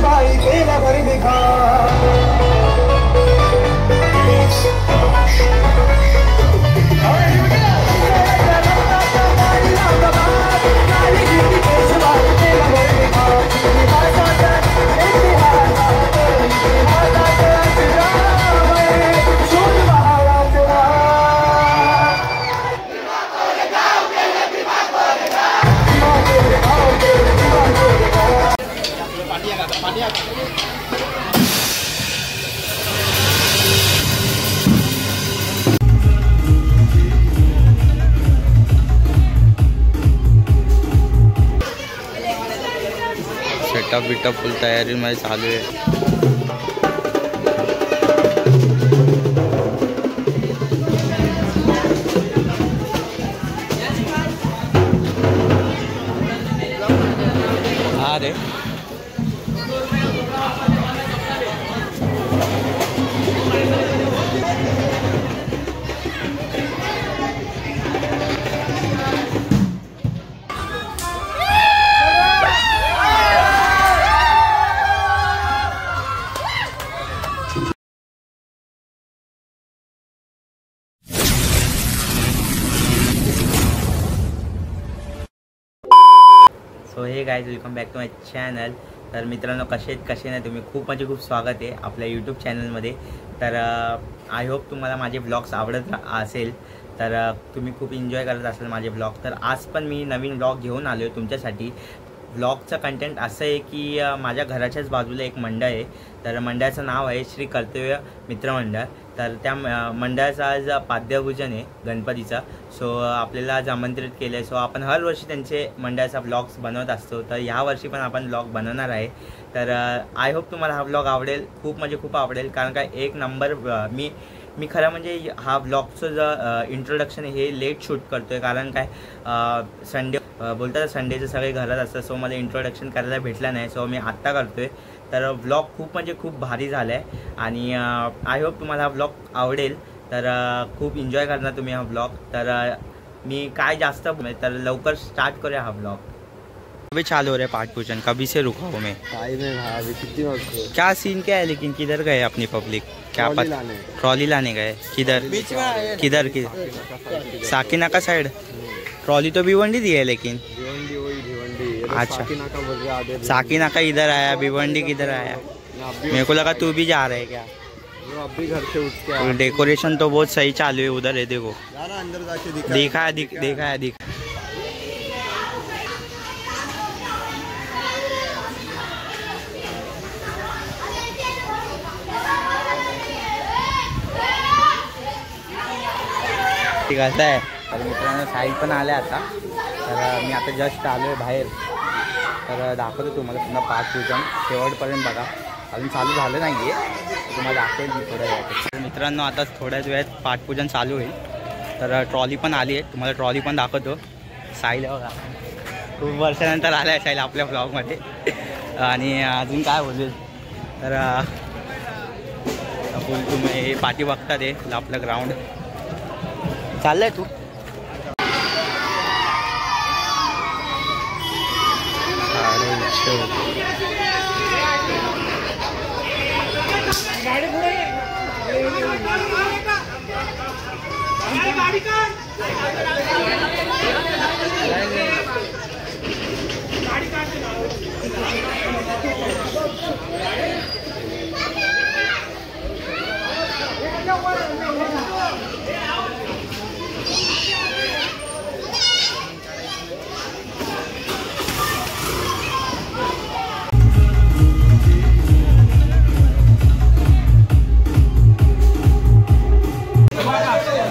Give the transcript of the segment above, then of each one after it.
भाई तेरा भर दिखा सेटअप बिटअप फुल तयारी मध्ये चालू आहे. हा रे so hey guys welcome back to my channel. तर मित्रांनो कसे नाही तुम्ही खूप स्वागत आहे आपल्या यूट्यूब चॅनलमध्ये. तर आय होप तुम्हाला माझे ब्लॉग्स आवडत असेल. तर तुम्ही खूप एन्जॉय करत असाल माझे ब्लॉग. तर आज पण मी नवीन ब्लॉग घेऊन आलो आहे तुमच्यासाठी. ब्लॉगचं कंटेंट असं आहे की माझ्या घराच्याच बाजूला एक मंडळ आहे. तर मंडळाचं नाव आहे श्री कर्तव्य मित्रमंडळ. तर त्या मंडळाचं आज पाद्यपूजन आहे गणपतीचा. सो आपल्याला आज आमंत्रित केलं आहे. सो आपण हर वर्षी त्यांचे मंडळाचा ब्लॉग्स बनवत असतो. तर ह्या वर्षी पण आपण ब्लॉग बनवणार आहे. तर आय होप तुम्हाला हा ब्लॉग आवडेल. खूप आवडेल. कारण काय एक नंबर मी खरं म्हणजे हा ब्लॉगचं जो इंट्रोडक्शन हे लेट शूट करतो आहे. कारण काय संडे बोलतात संडेचं सगळे घरात असतात. सो मला इंट्रोडक्शन करायला भेटलं नाही. सो मी आत्ता करतो आहे. तर ब्लॉग खूप भारी झाला आहे. आणि आय होप तुम्हाला हा ब्लॉग आवडेल. तर खूप एन्जॉय करणार तुम्ही हा ब्लॉग. तर मी काय जास्त तर लवकर स्टार्ट करूया हा ब्लॉग. अभी चालू हो रहा है पाठ पूजन. कभी से रुका हूँ मैं. क्या सीन क्या है लेकिन किधर गए अपनी पब्लिक? क्या पता ट्रॉली लाने गए. किधर साकिना का साइड. ट्रॉली तो भिवंडी दी है लेकिन. अच्छा साकिना का इधर आया. भिवंडी किधर आया. मेरे को लगा तू भी जा रहा है क्या. अभी घर से उठ के डेकोरेशन तो बहुत सही चालू है उधर है. देखो अंदर जाके देखा है. ठीक आहे. तर मित्रांनो साईड पण आल्या आता. तर मी आता जस्ट आलो आहे बाहेर. तर दाखवतो तुम्हाला पुन्हा पाठपूजन शेवटपर्यंत बघा. अजून चालू झालं नाही आहे. तुम्हाला दाखवेल मी थोड्या वेळात. तर मित्रांनो आता थोड्याच वेळात पाठपूजन चालू होईल. तर ट्रॉली पण आली आहे. तुम्हाला ट्रॉली पण दाखवतो. साईल बघा खूप वर्षानंतर आल्या साईल आपल्या ब्लॉगमध्ये. आणि अजून काय बोलेल तर तुम्ही पाठी बघता ते आपलं ग्राउंड चाललंय. तू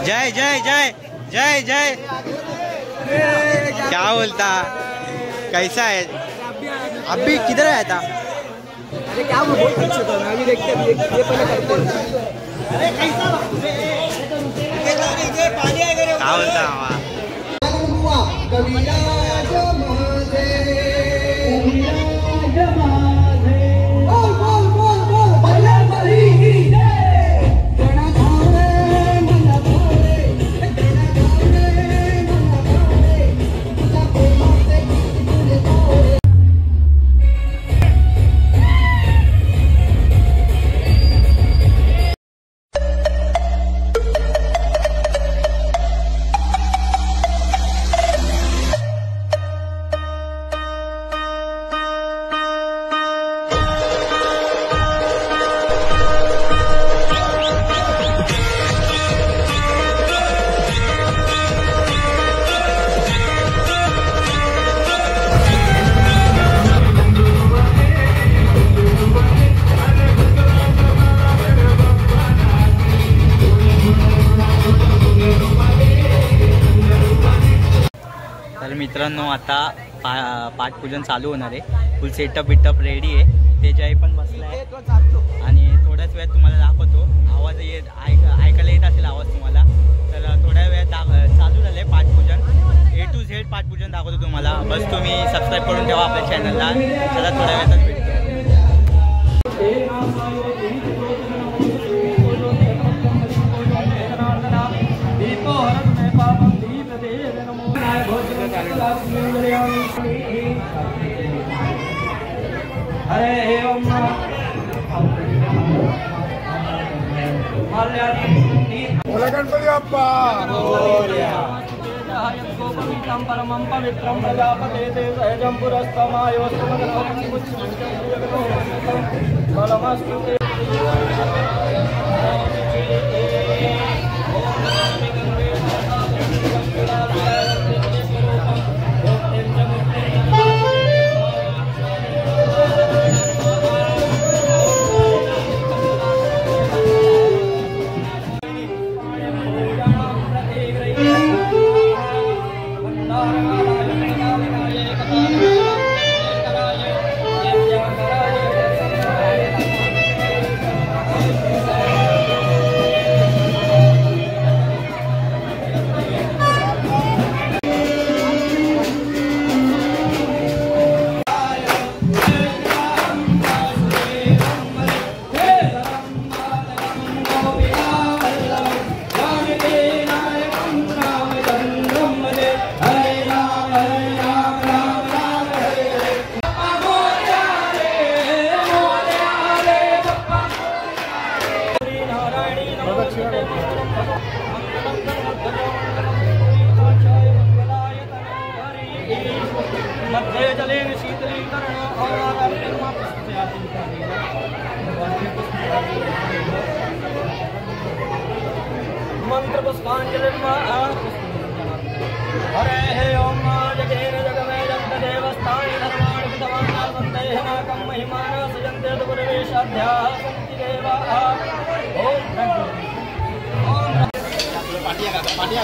जय जय जय जय जय. क्या बोलता कैसा है अभी किधर है था. अरे क्या वो बहुत अच्छे था. मैं भी देखते ये पहले करते क्या बोलता तर मित्रांनो आता पाठपूजन चालू होणार आहे. फुल सेटअप बिटअप रेडी आहे. तेजाई पण बसला आहे आणि थोड्याच वेळात तुम्हाला दाखवतो. आवाज ऐकायला येत असेल आवाज तुम्हाला. तर थोड्या वेळात चालू झालं आहे पाठपूजन. A to Z पाठपूजन दाखवतो तुम्हाला. बस तुम्ही सबस्क्राईब करून ठेवा आपल्या चॅनलला. चला थोड्या वेळातच भेटतो. बोला गणपती बाप्पा परमं पवित्रं प्रजापते ते सहजं पुरस्तमायोस्तमस्तु मध्ये जलेन शीतलीकरण मंत्र पुष्पांजलि हरे ओम जगेन जगमे जगत देवस्थानि धर्माणि पितवाना सन्देह नाकं महिमान सजन्ते दुर्वेशाध्याः सन्ति देवाः ओम पाटिया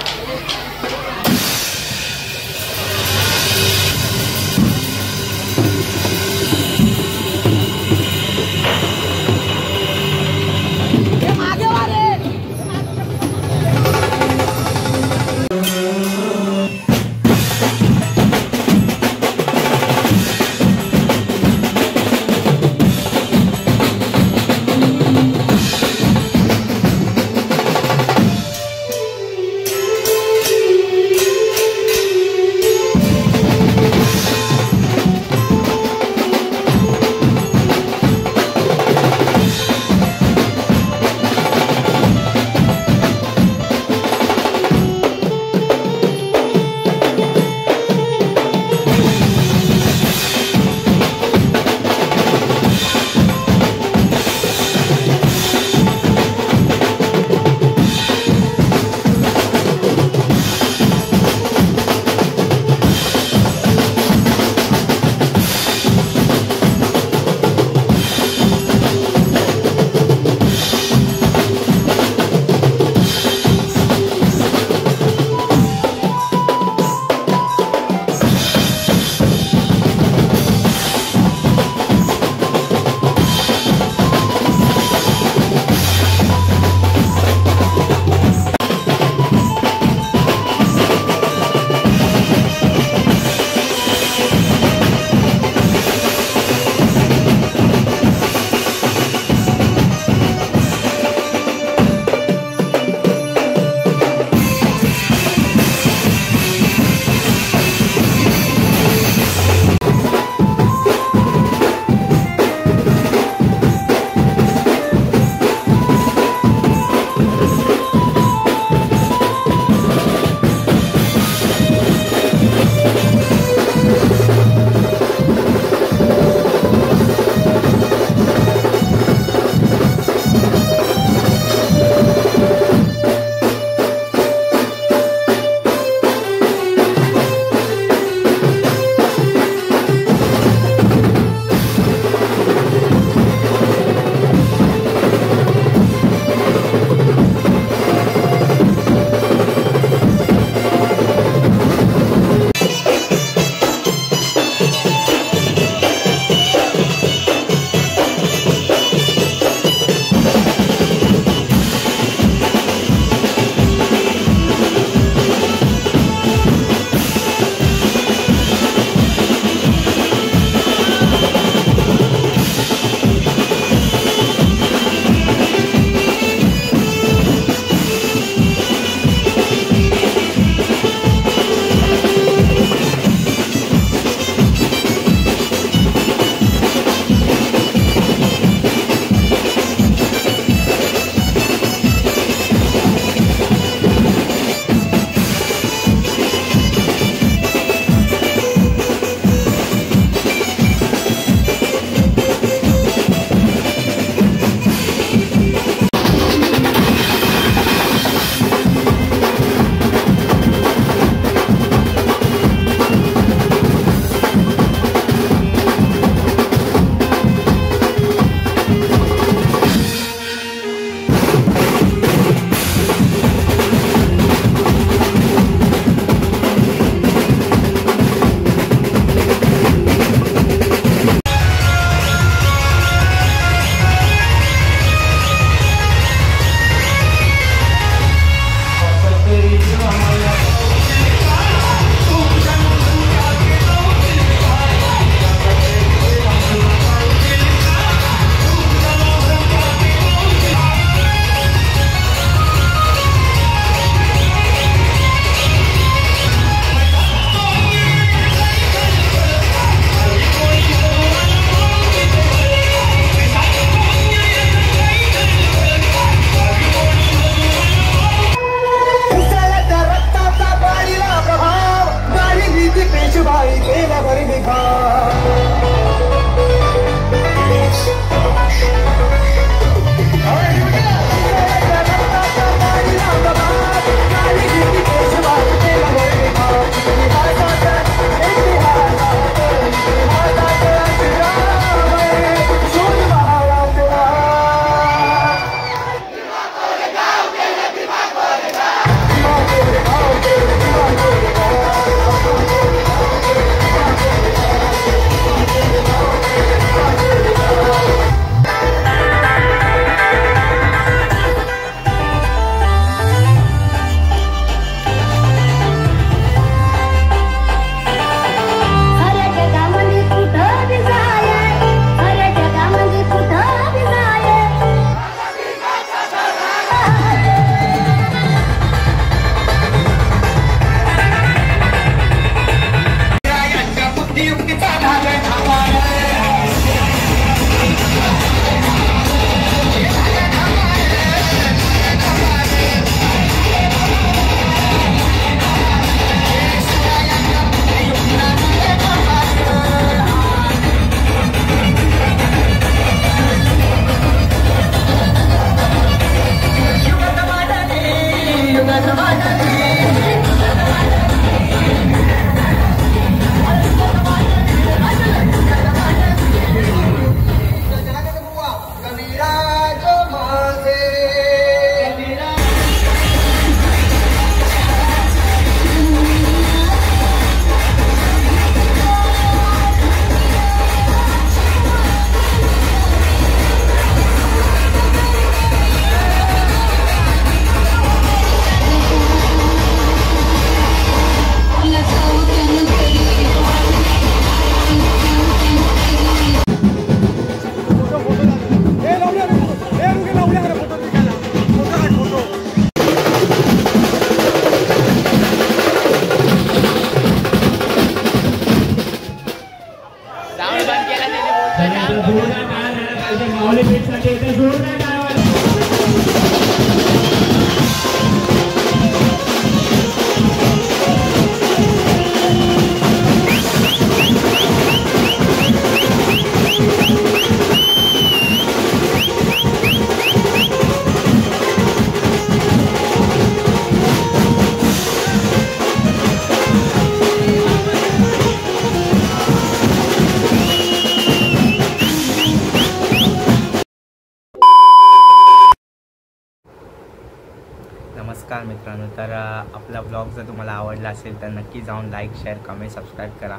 नमस्कार मित्रांनो, तर आपला ब्लॉग जर तुम्हाला आवडला असेल तर नक्की जाऊन लाईक, शेअर, कमेंट, सबस्क्राईब करा.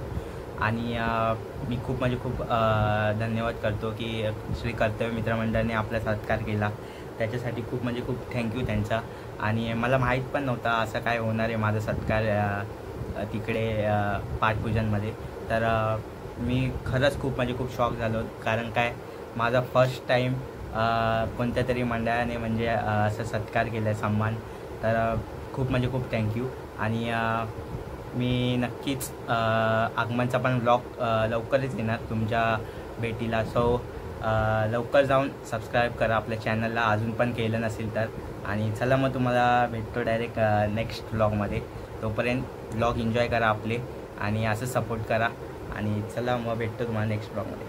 आणि मी खूप धन्यवाद करतो की श्री कर्तव्य मित्रमंडळाने आपला सत्कार केला, त्याच्यासाठी खूप थँक्यू त्यांचा. आणि मला माहीत पण नव्हता असं काय होणार आहे माझा सत्कार तिकडे पाठपूजनमध्ये. तर मी खरंच खूप शॉक झालो, कारण काय माझा फर्स्ट टाईम कोणत्या तरी मंडळाने म्हणजे असं सत्कार केला आहे, सन्मान. तर खूप थँक्यू. आणि मी नक्कीच आगमनचा पण ब्लॉग लवकरच येणार तुमच्या भेटीला. सो लवकर जाऊन सबस्क्राईब करा आपल्या चॅनलला अजून पण केलं नसेल तर. आणि चला मग तुम्हाला भेटतो डायरेक्ट नेक्स्ट ब्लॉगमध्ये. तोपर्यंत ब्लॉग एन्जॉय करा आपले आणि असं सपोर्ट करा. आणि चला मग भेटतो तुम्हाला नेक्स्ट ब्लॉगमध्ये.